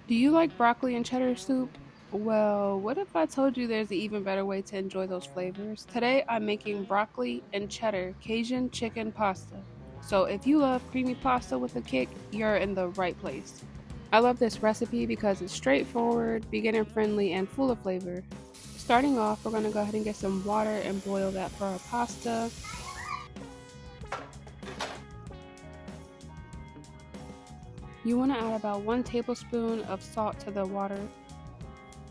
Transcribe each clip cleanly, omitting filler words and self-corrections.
Do you like broccoli and cheddar soup? Well, what if I told you there's an even better way to enjoy those flavors? Today I'm making broccoli and cheddar Cajun chicken pasta. So if you love creamy pasta with a kick, you're in the right place. I love this recipe because it's straightforward, beginner friendly, and full of flavor. Starting off, we're going to go ahead and get some water and boil that for our pasta. You want to add about 1 tablespoon of salt to the water.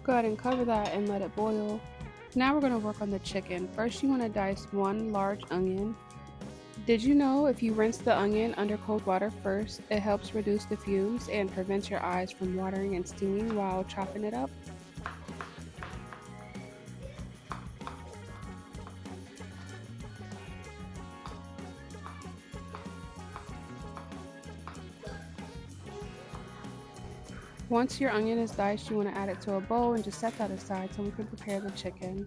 Go ahead and cover that and let it boil. Now we're going to work on the chicken. First, you want to dice 1 large onion. Did you know if you rinse the onion under cold water first, it helps reduce the fumes and prevents your eyes from watering and stinging while chopping it up? Once your onion is diced, you want to add it to a bowl and just set that aside so we can prepare the chicken.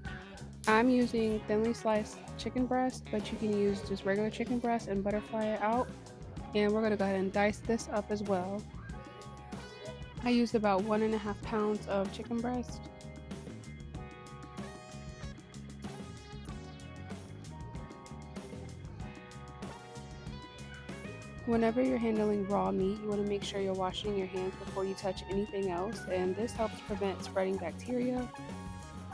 I'm using thinly sliced chicken breast, but you can use just regular chicken breast and butterfly it out. And we're going to go ahead and dice this up as well. I used about 1.5 pounds of chicken breast. Whenever you're handling raw meat, you want to make sure you're washing your hands before you touch anything else, and this helps prevent spreading bacteria.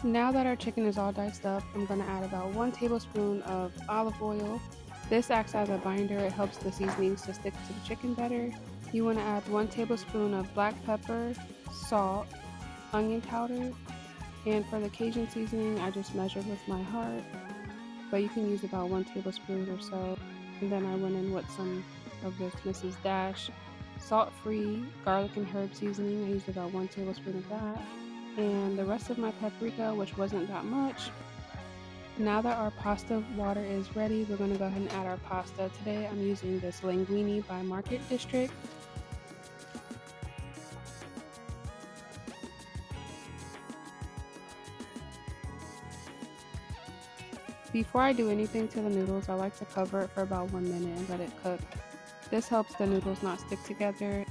Now that our chicken is all diced up, I'm going to add about 1 tablespoon of olive oil. This acts as a binder, it helps the seasonings to stick to the chicken better. You want to add 1 tablespoon of black pepper, salt, onion powder, and for the Cajun seasoning, I just measured with my heart, but you can use about 1 tablespoon or so. And then I went in with some of this Mrs. Dash salt-free garlic and herb seasoning. I used about 1 tablespoon of that. And the rest of my paprika, which wasn't that much. Now that our pasta water is ready, we're going to go ahead and add our pasta. Today I'm using this linguine by Market District. Before I do anything to the noodles, I like to cover it for about 1 minute and let it cook. This helps the noodles not stick together.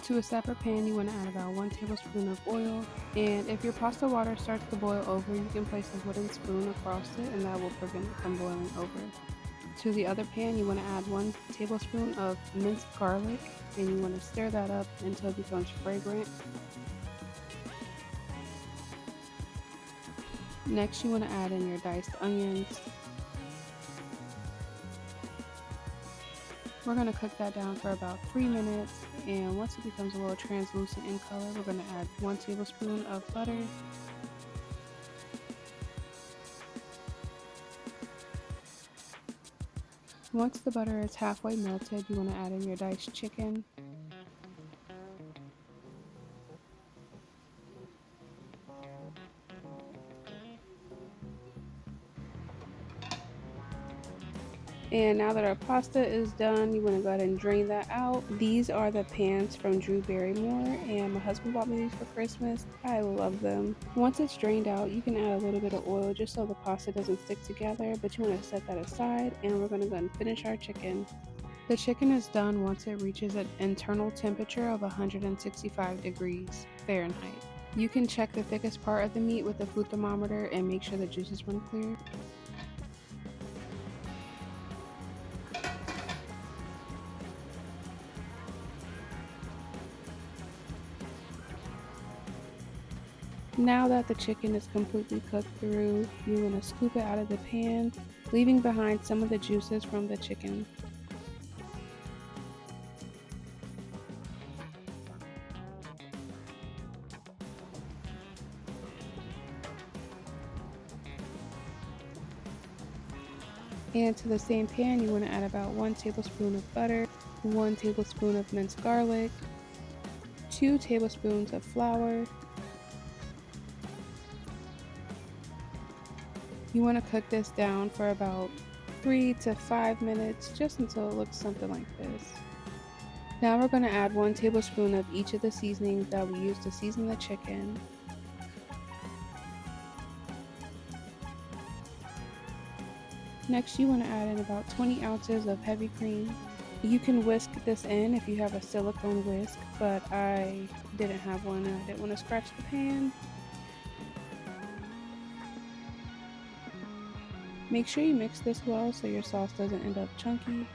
To a separate pan, you want to add about 1 tablespoon of oil, and if your pasta water starts to boil over, you can place a wooden spoon across it and that will prevent it from boiling over. To the other pan, you want to add 1 tablespoon of minced garlic, and you want to stir that up until it becomes fragrant. Next, you want to add in your diced onions. We're going to cook that down for about 3 minutes, and once it becomes a little translucent in color, we're going to add 1 tablespoon of butter. Once the butter is halfway melted, you want to add in your diced chicken. And now that our pasta is done, you want to go ahead and drain that out. These are the pans from Drew Barrymore, and my husband bought me these for Christmas. I love them. Once it's drained out, you can add a little bit of oil just so the pasta doesn't stick together, but you want to set that aside, and we're going to go ahead and finish our chicken. The chicken is done once it reaches an internal temperature of 165 degrees Fahrenheit. You can check the thickest part of the meat with a food thermometer and make sure the juices run clear. Now that the chicken is completely cooked through, you want to scoop it out of the pan, leaving behind some of the juices from the chicken. And to the same pan, you want to add about 1 tablespoon of butter, 1 tablespoon of minced garlic, 2 tablespoons of flour. You want to cook this down for about 3 to 5 minutes, just until it looks something like this. Now we're going to add 1 tablespoon of each of the seasonings that we used to season the chicken. Next, you want to add in about 20 ounces of heavy cream. You can whisk this in if you have a silicone whisk, but I didn't have one and I didn't want to scratch the pan. Make sure you mix this well so your sauce doesn't end up chunky.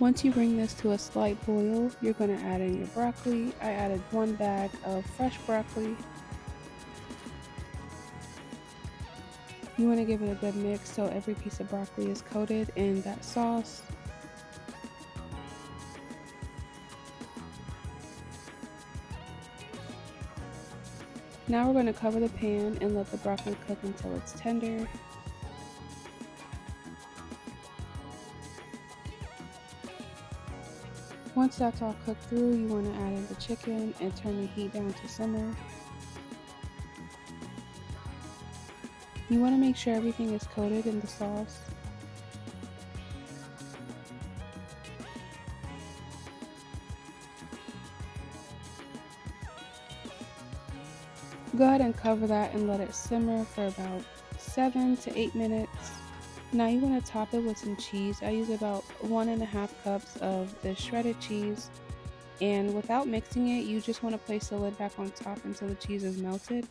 Once you bring this to a slight boil, you're going to add in your broccoli. I added 1 bag of fresh broccoli. You want to give it a good mix so every piece of broccoli is coated in that sauce. Now we're going to cover the pan and let the broccoli cook until it's tender. Once that's all cooked through, you want to add in the chicken and turn the heat down to simmer. You want to make sure everything is coated in the sauce. Go ahead and cover that and let it simmer for about 7 to 8 minutes. Now you want to top it with some cheese. I use about 1.5 cups of the shredded cheese, and without mixing it, you just want to place the lid back on top until the cheese is melted.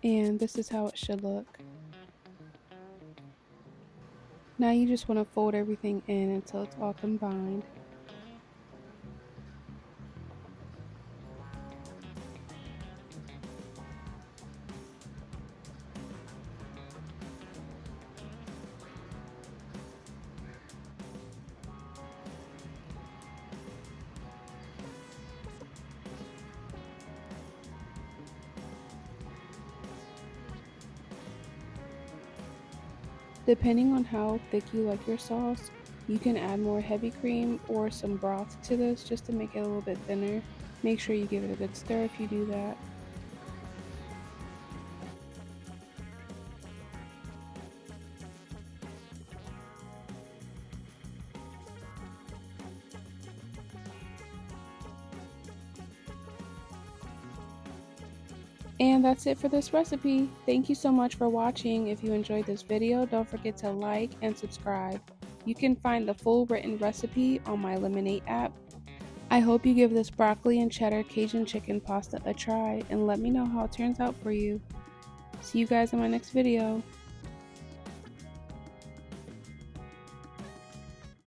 And this is how it should look. Now you just want to fold everything in until it's all combined. Depending on how thick you like your sauce, you can add more heavy cream or some broth to this just to make it a little bit thinner. Make sure you give it a good stir if you do that. And that's it for this recipe. Thank you so much for watching. If you enjoyed this video, don't forget to like and subscribe. You can find the full written recipe on my Lemonade app. I hope you give this broccoli and cheddar Cajun chicken pasta a try and let me know how it turns out for you. See you guys in my next video.